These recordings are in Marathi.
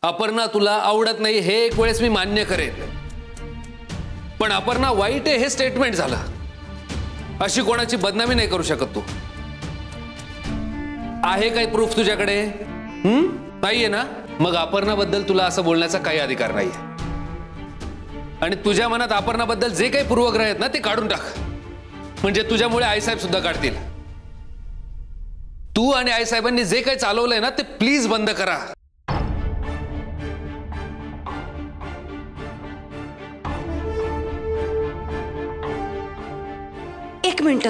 अपर्णा तुला आवडत नाही हे एक वेळेस मी मान्य करेन, पण अपर्णा वाईट आहे हे स्टेटमेंट झालं. अशी कोणाची बदनामी नाही करू शकत तू. आहे काही प्रूफ तुझ्याकडे? नाहीये ना? मग अपर्णाबद्दल तुला असं बोलण्याचा काही अधिकार नाहीये. आणि तुझ्या मनात अपर्णाबद्दल जे काही पूर्वग्रह आहेत ना ते काढून टाक, म्हणजे तुझ्यामुळे आईसाहेब सुद्धा काढतील. तू आणि आईसाहेबांनी जे काही चालवलंय ना ते प्लीज बंद करा. एक मिनिट,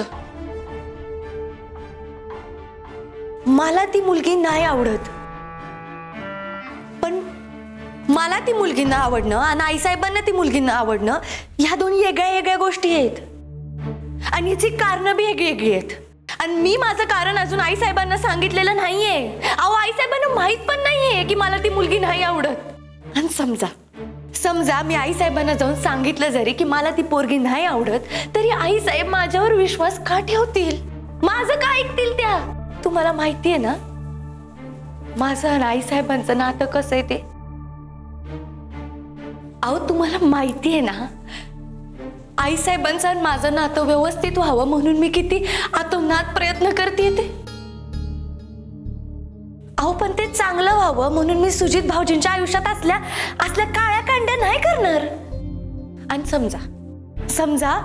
मला ती मुलगी नाही आवडत, पण मला ती मुलगी न आवडणं आणि आईसाहेबांना ती मुलगी न आवडणं ह्या दोन वेगळ्या वेगळ्या गोष्टी आहेत आणि याची कारणं बी वेगळी आहेत. आणि मी माझं कारण अजून आईसाहेबांना सांगितलेलं नाहीये. अहो, आईसाहेबांना माहित पण नाहीये की मला ती मुलगी नाही आवडत. आणि समजा मी आईसाहेबांना जाऊन सांगितलं जरी की मला ती पोरगी नाही आवडत, तरी आईसाहेब माझ्यावर विश्वास का ठेवतील? माझं का ऐकतील त्या? तुम्हाला माहितीये ना माझं आणि आईसाहेबांचं नातं कसं आहे ते? अहो, तुम्हाला माहितीये ना आईसाहेबांचं आणि माझं नातं व्यवस्थित व्हावं म्हणून मी किती आतोनात प्रयत्न करते ते. अहो, पण ते चांगलं व्हावं म्हणून मी सुजित भाऊजींच्या आयुष्यात असल्या काळ्या कांड्या नाही करणार. आणि समजा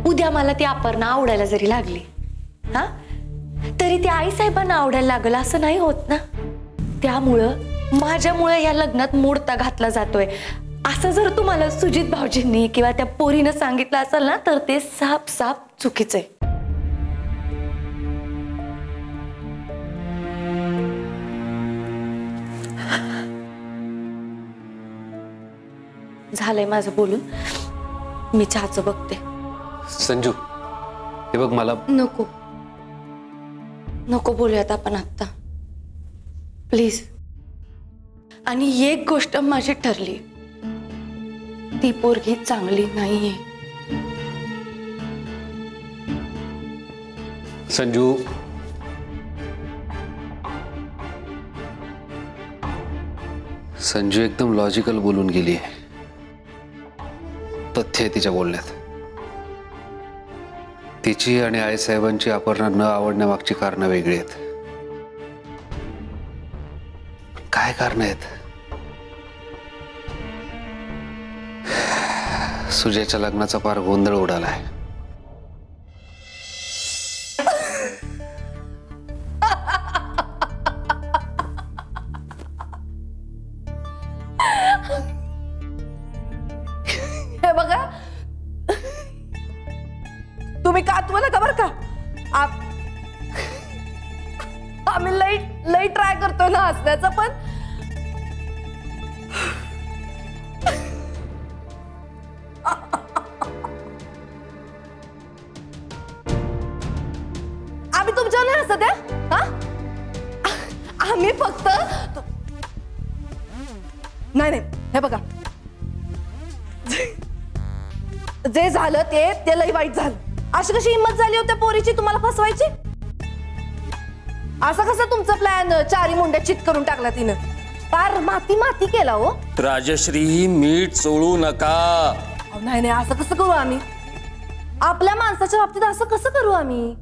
उद्या मला ती अपर्णा आवडायला जरी लागली, हा, तरी ती आईसाहेबांना आवडायला लागलं असं नाही होत ना. त्यामुळं माझ्यामुळे या लग्नात मोडता घातला जातोय असं जर तुम्हाला सुजित भाऊजींनी किंवा त्या पोरीनं सांगितलं असेल ना तर ते साफ चुकीचं आहे. झालंय माझं बोलून, मी चहाचं बघते. संजू, हे बघ, मला नको बोलूयात आपण आता प्लीज. आणि एक गोष्ट माझी ठरली, ती पोरगी चांगली नाहीये. संजू, संजू एकदम लॉजिकल बोलून गेली आहे. तथ्य आहे तिच्या बोलण्यात. तिची आणि आईसाहेबांची अपर्णा न आवडण्यामागची कारणं वेगळी आहेत. काय कारण आहेत? सुजयच्या लग्नाचा फार गोंधळ उडालाय. हे बघा, तुम्ही का तुम्हाला खबर का आम्ही लई ट्राय करतोय ना हसण्याचं, पण आम्ही तुमच्यावर नाही हसत आहे. हा, आम्ही फक्त नाही, हे बघा, जे झालं ते लई वाईट झालं. अशी कशी हिंमत झाली होत्या पोरीची तुम्हाला फसवायची? असं कसं तुमचं प्लॅन चारी मुंड्या चित करून टाकला तिनं? फार माती केला हो. राजश्री, मीठ चोळू नका. नाही, असं कसं करू आम्ही? आपल्या माणसाच्या बाबतीत असं कसं करू आम्ही?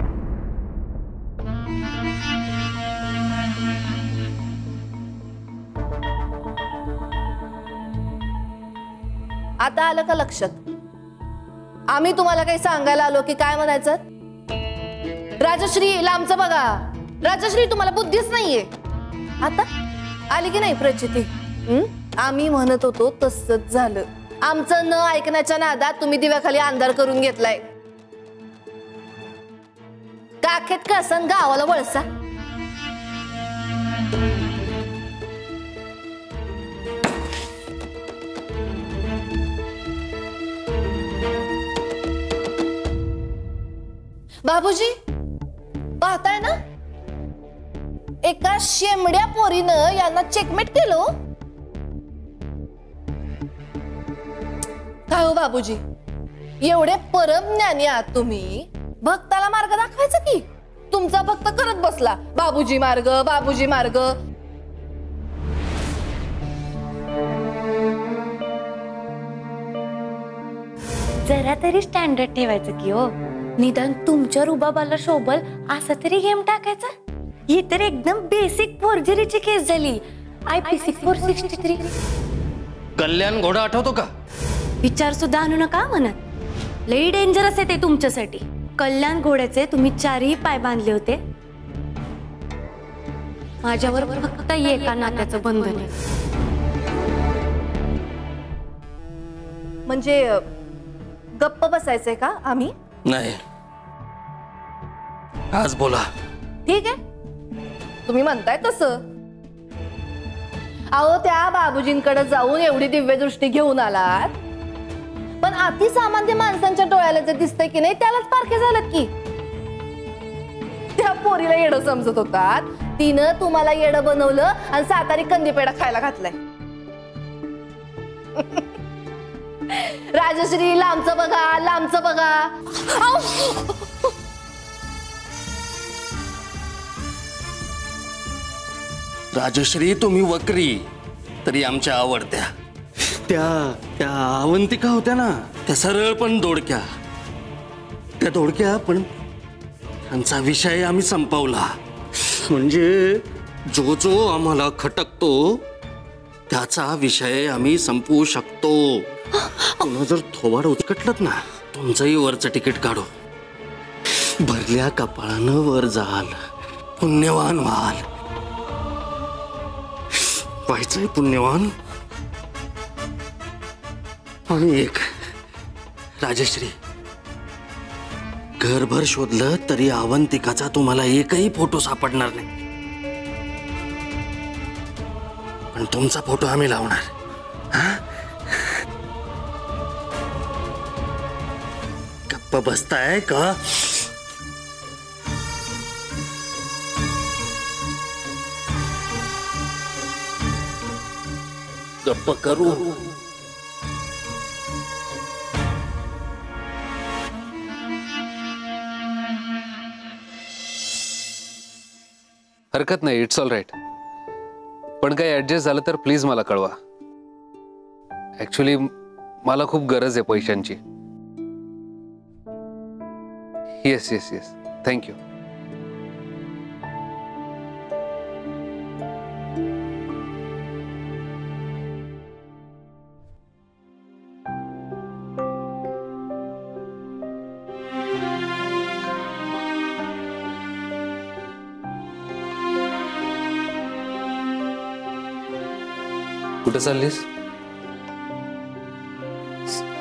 आता आलं का लक्षात? आम्ही तुम्हाला काही सांगायला आलो की काय म्हणायचं? राजश्री, लांबचं बघा. राजश्री, तुम्हाला बुद्धीच नाहीये. आता आली की नाही प्रचिती? आम्ही म्हणत होतो तसंच झालं. आमचं न ऐकण्याच्या नादात तुम्ही दिव्याखाली अंधार करून घेतलाय. काखेत कसन गावाला वळसा. बाबूजी, पाहताय ना, एका शेमड्या पोरीनं यांना चेकमेट केलं. काय हो बाबूजी, एवढे परमज्ञानी आहात तुम्ही, भक्ताला मार्ग दाखवायचा की तुमचा भक्त करत बसला बाबूजी मार्ग, बाबूजी मार्ग. जरा तरी स्टँडर्ड ठेवायचं की हो. निदान तुमच्या रुबाबाला शोभल असा तरी गेम टाकायचा. ही तर एकदम बेसिक फोर्जरीची केस झाली. IPC 463. कल्याण घोडा आठवतो का? विचार सुद्धा आणू नका म्हणत. लई डेंजरस आहे ते तुमच्यासाठी. कल्याण घोड्याचे तुम्ही 4ही पाय बांधले होते. माझ्यावर फक्त एका नात्याचं बंधन आहे. म्हणजे गप्प बसायचंय का आम्ही? नाही, आज बोला. ठीक आहे, तुम्ही म्हणताय तसं. अहो, त्या बाबूजींकडे जाऊन एवढी दिव्य दृष्टी घेऊन आलात, पण अतिसामान्य माणसांच्या डोळ्याला जे दिसतंय की नाही त्यालाच पारखे झालं की. त्या पोरीला येडं समजत होतात, तिनं तुम्हाला येडं बनवलं आणि सातारी कंदीपेढा खायला घातलाय. राजश्री, लांबचं बघा, लांबचं बघा. राजश्री, तुम्ही वक्री तरी आमच्या आवडत्या. त्या अवंतिका होत्या ना, त्या सरळ पण दोडक्या. त्या दोडक्या पण त्यांचा विषय आम्ही संपवला. म्हणजे जो जो आम्हाला खटकतो त्याचा विषय आम्ही संपवू शकतो. पुन्हा जर थोबाड उचकटलत ना, तुमचंही वरचं तिकीट काढू. भरल्या कपाळानं वर जाल, पुण्यवान व्हाल. व्हायचंय पुण्यवान. आणि एक राजश्री, घरभर शोधलं तरी अवंतिकाचा तुम्हाला एकही फोटो सापडणार नाही, पण तुमचा फोटो आम्ही लावणार. गप्प बसताय का? गप्प करू. हरकत नाही, इट्स ऑल राईट. पण काही ऍडजस्ट झालं तर प्लीज मला कळवा. ऍक्च्युली मला खूप गरज आहे पैशांची. Yes yes yes, thank you. कुठे चाललीस?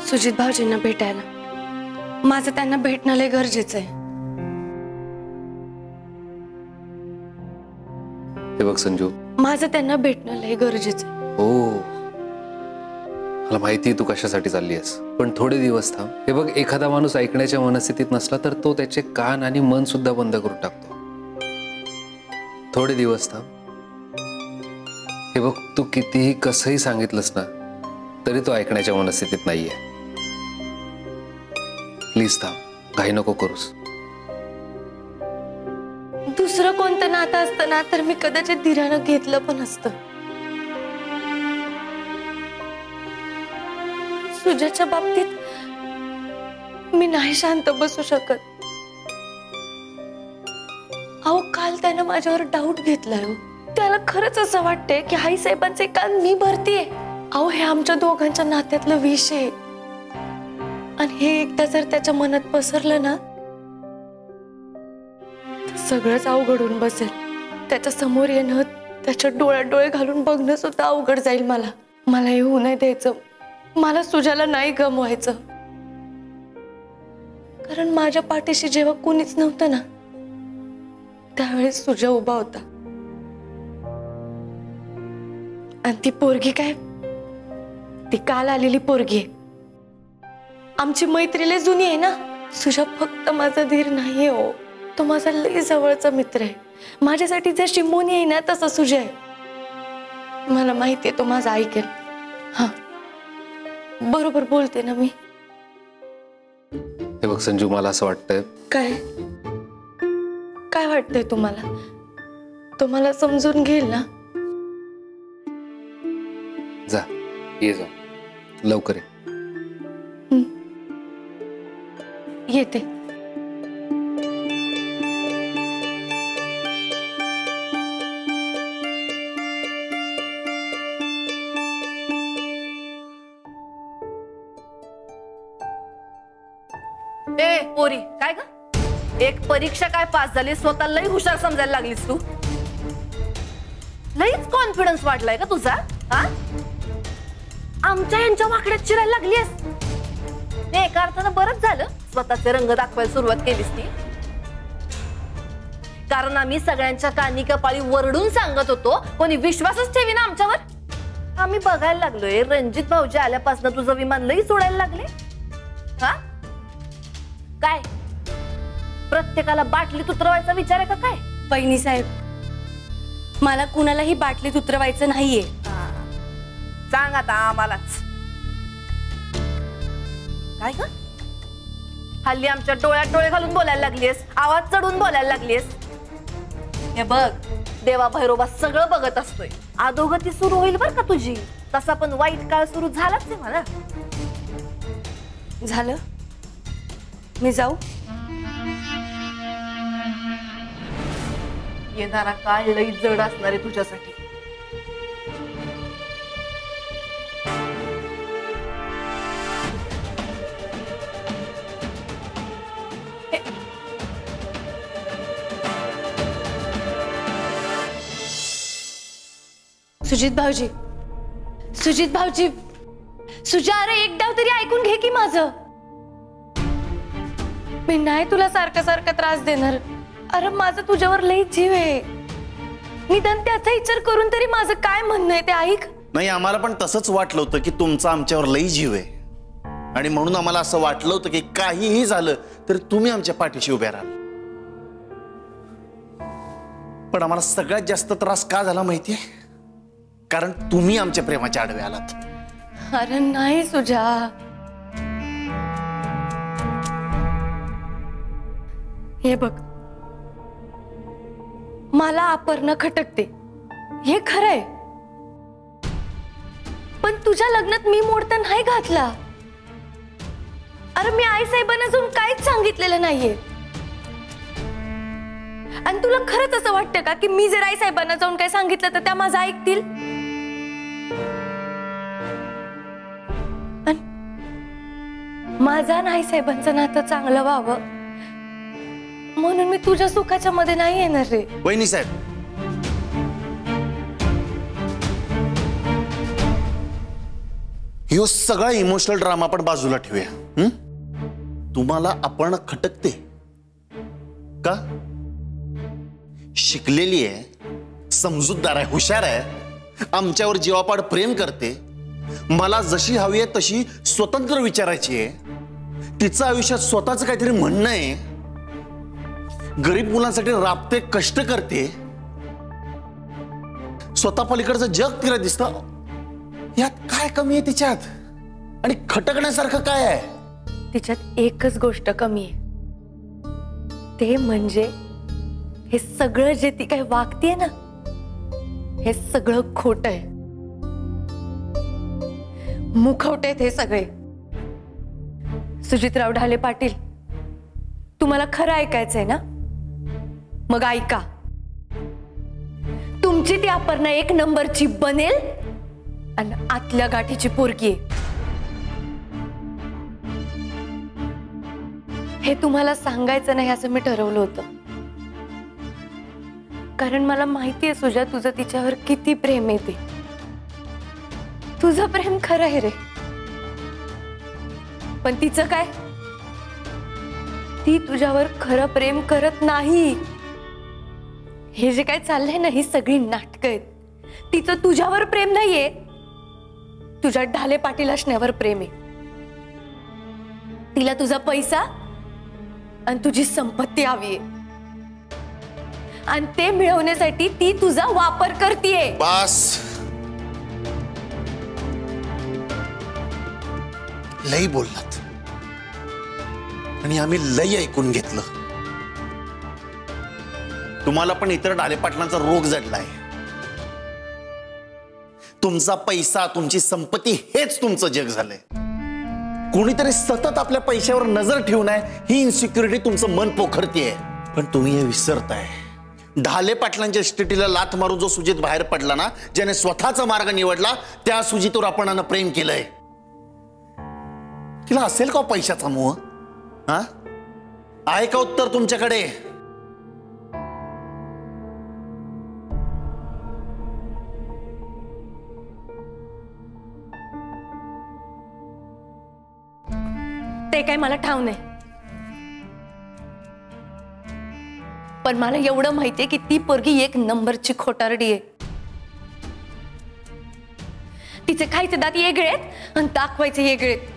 सुजित भाऊजींना भेटायला. माझं त्यांना भेटणं लय गरजेचं आहे. हे बघ संजू, माझं त्यांना भेटणं लय गरजेचं आहे. हो, मला माहिती आहे तू कशासाठी चालली आहेस, पण थोडे दिवस थांब. हे बघ, एखादा माणूस ऐकण्याच्या मनस्थितीत नसला तर तो त्याचे कान आणि मन सुद्धा बंद करून टाकतो. थोडे दिवस थांब. हे बघ, तू कितीही कसंही सांगितलंस ना तरी तो ऐकण्याच्या मनस्थितीत नाहीये. प्लीज थांब, घाई नको करूस. दुसरं कोणतं नातं असतं ना तर मी कदाचित धीरानं घेतलं पण असतं. सुजाच्या बाबतीत मी नाही शांत बसू शकत. अहो, काल त्यानं माझ्यावर डाऊट घेतलाय. त्याला खरंच असं वाटतंय की आई साहेबांचे कान मी भरतीये. अहो, हे आमच्या दोघांच्या नात्यातलं विष आहे. आणि हे एकदा जर त्याच्या मनात पसरलं ना तर सगळंच अवघड होऊन बसेल. त्याच्या समोर येणं, त्याच्या डोळ्यात डोळे घालून बघणं सुद्धा अवघड जाईल. मला हे होऊ नाही द्यायचं. मला सुजाला नाही गमवायचं. कारण माझ्या पाठीशी जेव्हा कुणीच नव्हतं ना त्यावेळेस सुजा उभा होता. आणि ती पोरगी काय, ती काल आलेली पोरगी आहे. आमची मैत्री लय जुनी आहे ना. सुजा फक्त माझा धीर नाहीये हो, तो माझा लय जवळचा मित्र आहे. माझ्यासाठी जशी मोनी आहे ना तसा सुजा आहे. मला माहितीये तो माझा ऐकेल. हा, बरोबर बोलते ना मी. हे बघ संजू, मला असं वाटतंय. काय वाटतंय तुम्हाला? तो मला समजून घेईल ना? जा, ये जा लवकर ये. येते. ए पोरी, काय ग? एक परीक्षा काय पास झाली, स्वतः लई हुशार समजायला लागलीस तू. लईच कॉन्फिडन्स वाढलाय का तुझा? हा, आमच्या यांच्या वाकड्यात चिरायला लागलीस. एका अर्थानं बरंच झालं स्वतःचे रंग दाखवायला सुरुवात केलीस ती. कारण आम्ही सगळ्यांच्या कानी कपाळी वरडून सांगत होतो, कोणी विश्वासच ठेवी ना आमच्यावर. आम्ही बघायला लागलोय रणजित भाऊजी आल्यापासून तुझं विमान लई सोडायला लागले. हा, काय प्रत्येकाला बाटलीत उतरवायचा विचार आहे का काय? वहिनी साहेब, मला कुणालाही बाटलीत उतरवायचं नाहीये. सांग आता आम्हालाच. काय ग, हल्ली आमच्या डोळ्यात डोळे घालून बोलायला लागलीस, आवाज चढून बोलायला लागलीस. हे बघ, देवा भैरोबा सगळं बघत असतोय. अधोगती सुरू होईल बर का तुझी. तसा पण वाईट काळ सुरू झालाच आहे मला. झालं, मी जाऊ. येणारा काळ लई जड असणार आहे तुझ्यासाठी. सुजित भाऊजी, सुजित भाऊजी, सुजा, अरे एक डाव तरी ऐकून घे की माझं. मी नाही तुला सारखा सारखा त्रास देणार. अरे माझं तुझ्यावर लई जीव आहे. निदान त्याचा विचार करून तरी माझं काय म्हणणं आहे ते ऐक. नाही, आम्हाला पण तसंच वाटलं होतं की तुमचा आमच्यावर लई जीव आहे, आणि म्हणून आम्हाला असं वाटलं होतं की काहीही झालं तर तुम्ही आमच्या पाठीशी उभे राहाल. पण आम्हाला सगळ्यात जास्त त्रास का झाला माहितीये? कारण तुम्ही आमच्या प्रेमाच्या आडवे आलात. अरे नाही सुजा, हे बघ, मला अपर्णा खटकते हे खरंय, पण तुझ्या लग्नात मी मोडता नाही घातला. अरे मी आई साहेबांना जाऊन काहीच सांगितलेलं नाहीये. आणि तुला खरंच असं वाटतं का की मी जर आई साहेबांना जाऊन काय सांगितलं तर त्या माझं ऐकतील? माझा आणि आई साहेबांचं नातं चांगलं व्हावं म्हणून मी तुझ्या सुखाच्या मध्ये नाही येणार रे. वहिनी साहेब, ह्यो सगळा इमोशनल ड्रामा पण बाजूला ठेवूया. तुम्हाला आपण खटकते का? शिकलेली आहे, समजूतदार आहे, हुशार आहे, आमच्यावर जीवापाड प्रेम करते, मला जशी हवी आहे तशी स्वतंत्र विचारायची आहे, तिचं आयुष्यात स्वतःच काहीतरी म्हणणं आहे, गरीब मुलांसाठी राबते, कष्ट करते, स्वतः पलीकडचं जग तिला दिसतं. यात काय कमी आहे तिच्यात? आणि खटकण्यासारखं काय आहे? तिच्यात एकच गोष्ट कमी आहे, ते म्हणजे हे सगळं जे ती काही वागतीये ना, हे सगळं खोट आहे. मुखवटे हे सगळे. सुजितराव ढाले पाटील, तुम्हाला खरं ऐकायचंय ना? मग ऐका. तुमची ती अपर्णा एक नंबरची बनेल आणि आतल्या गाठीची पोरगी आहे. हे तुम्हाला सांगायचं नाही असं मी ठरवलं होतं, कारण मला माहिती आहे सुजा, तुझं तिच्यावर किती प्रेम आहे ते. तुझं प्रेम खरं आहे रे, पण तिचं काय? ती तुझ्यावर खरं प्रेम करत नाही. हे जे काय चाललंय ना, ही सगळी नाटकं आहेत. तिचं तुझ्यावर प्रेम नाहीये, तुझ्या ढाले पाटील असण्यावर प्रेम आहे. तिला तुझा पैसा आणि तुझी संपत्ती हवी आहे, आणि ते मिळवण्यासाठी ती तुझा वापर करतीये. बस, लई बोललात आणि आम्ही लई ऐकून घेतलं. तुम्हाला पण इतर ढाले पाटलांचा रोग जडलाय. तुमचा पैसा, तुमची संपत्ती हेच तुमचं जग झालंय. कोणीतरी सतत आपल्या पैशावर नजर ठेवून आहे ही इन्सिक्युरिटी तुमचं मन पोखरतीये. पण तुम्ही हे विसरताय, ढाले पाटलांच्या इस्टेटीला लाथ मारून जो सुजित बाहेर पडला ना, ज्याने स्वतःचा मार्ग निवडला, त्या सुजितवर आपण प्रेम केलंय. तिला असेल का पैशाचा मोह? हा, आहे का उत्तर तुमच्याकडे? ते काय मला ठाव नाही, पण मला एवढं माहितीये की ती पोरगी एक नंबरची खोटारडी आहे. तिचे खायचे दात वेगळे आहेत आणि दाखवायचे वेगळे आहेत.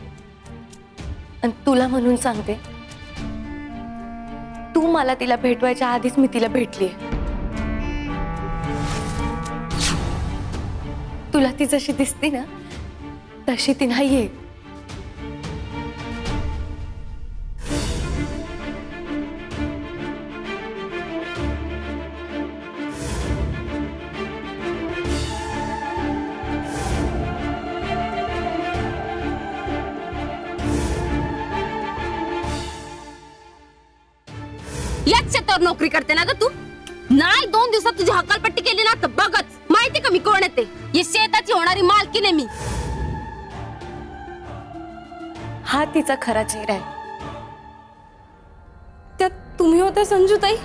आणि तुला म्हणून सांगते, तू मला तिला भेटवायच्या आधीच मी तिला भेटलीये. तुला ती जशी दिसते ना तशी ती नाहीये. याच शेतावर नोकरी करते ना ग तू? नाही 2 दिवसात तुझी हकालपट्टी केली ना तर बघच. माहिती का मी कोण येते? ये शेताची होणारी मालकीण आहे मी. हा तिचा खरा चेहरा आहे. त्यात तुम्ही होत्या संजूताई?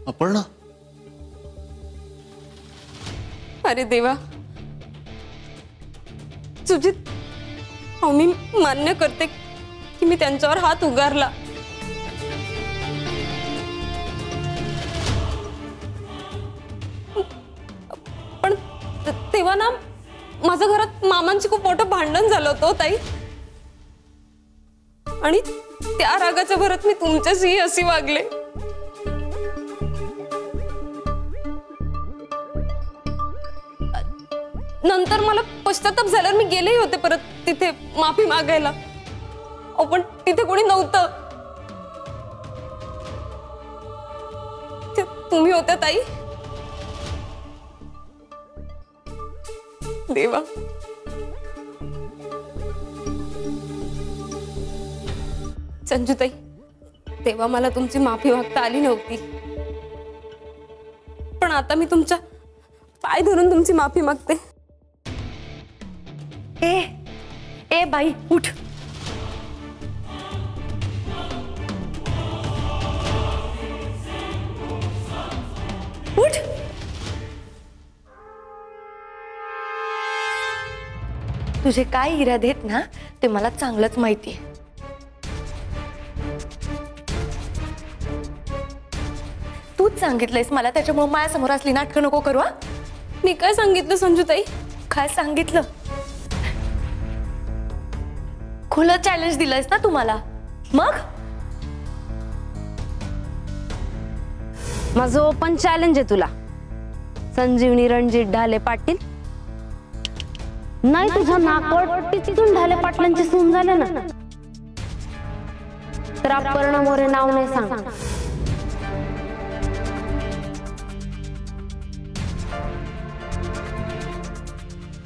अपर्णा, अरे देवा, सुजित, मी मान्य करते की मी त्यांच्यावर हात उगारला. पण तेव्हा ना माझ्या घरात मामांची खूप मोठं भांडण झालं होतं ताई. आणि त्या रागाच्या भरात मी तुमच्याशी अशी वागले. नंतर मला पश्चाताप झाल्यावर मी गेलेही होते परत तिथे माफी मागायला. पण तिथे कोणी नव्हतं. तुम्ही होत्या ताई. देवा, संजूताई, तेव्हा मला तुमची माफी मागता आली नव्हती, पण आता मी तुमच्या पाय धरून तुमची माफी मागते. ए बाई, उठ. उठ. तुझे काय इरादे आहेत ना ते मला चांगलंच माहिती आहे. तूच सांगितलंयस मला, त्याच्यामुळे माझ्यासमोर असली नाटकं नको करू. हा, मी काय सांगितलं संजूताई? काय सांगितलं? खुलं चॅलेंज दिलंयस ना तुम्हाला. मग माझं ओपन चॅलेंज आहे तुला. संजीवनी रणजित ढाले पाटील, नाही तुझ्या नाकवटीतून ढाले पाटलांची सून झाले ना तर अपर्णा मोरे नाव नाही सांग.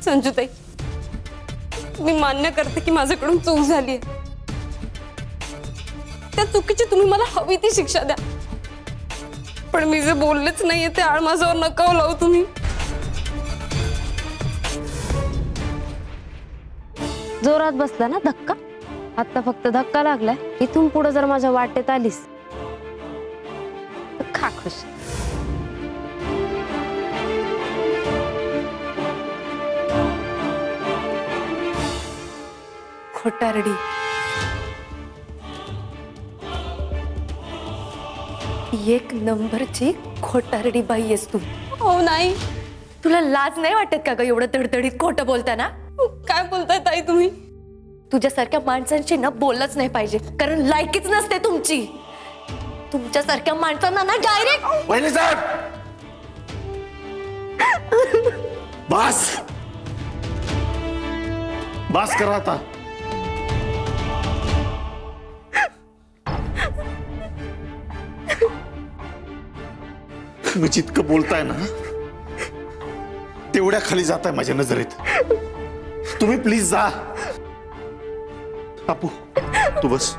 संजूताई, मी मान्य करते की माझ्याकडून चूक झाली. त्या चुकीची तुम्ही मला हवी ती शिक्षा द्या, पण मी जे बोललेच नाहीये ते आळ माझ्यावर नका लावू तुम्ही. जोरात बसला ना धक्का. आता फक्त धक्का लागलाय. इथून पुढे जर माझ्या वाटेत आलीस तर खा खुश. खोटारडी, एक नंबरची खोटारडी बाई आहेस तू. हो नाही, तुला लाज नाही वाटत का ग एवढं धडधडीत खोटं बोलताना? काय बोलताय ताई तुम्ही? तुझ्यासारख्या माणसांची ना बोललंच नाही पाहिजे, कारण लायकीच नसते तुमची. तुमच्यासारख्या माणसांना ना डायरेक्ट. वहिनी साहेब, बस. बास करा आता. तुम्ही जितकं बोलताय ना तेवढ्या खाली जाताय माझ्या नजरेत. तुम्ही प्लीज जा. आपू तू बस.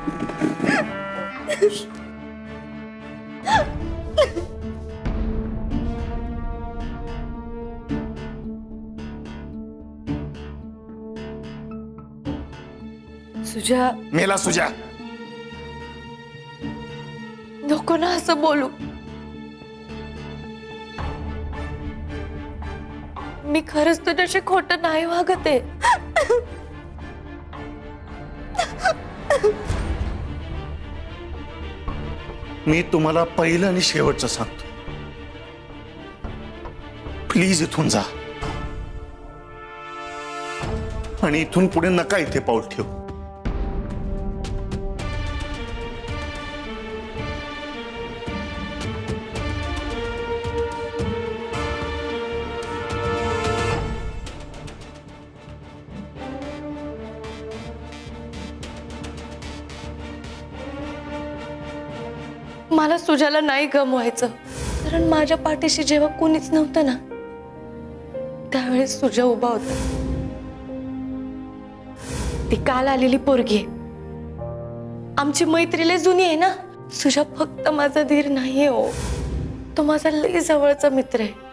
सुजा, मेला सुजा. नको ना असं बोलू. मी खरंच तुझ्याशी खोटं नाही वागत आहे. मी तुम्हाला पहिलं आणि शेवटचं सांगतो, प्लीज इथून जा आणि इथून पुढे नका इथे पाऊल ठेवू. मला सुजाला नाही गमवायचं, कारण माझ्या पाठीशी जेव्हा कोणीच नव्हतं ना त्यावेळेस सुजा उभा होता. ती काल आलेली पोरगी आहे. आमची मैत्रीला जुनी आहे ना. सुजा फक्त माझा धीर नाहीये हो, तो माझा लई जवळचा मित्र आहे.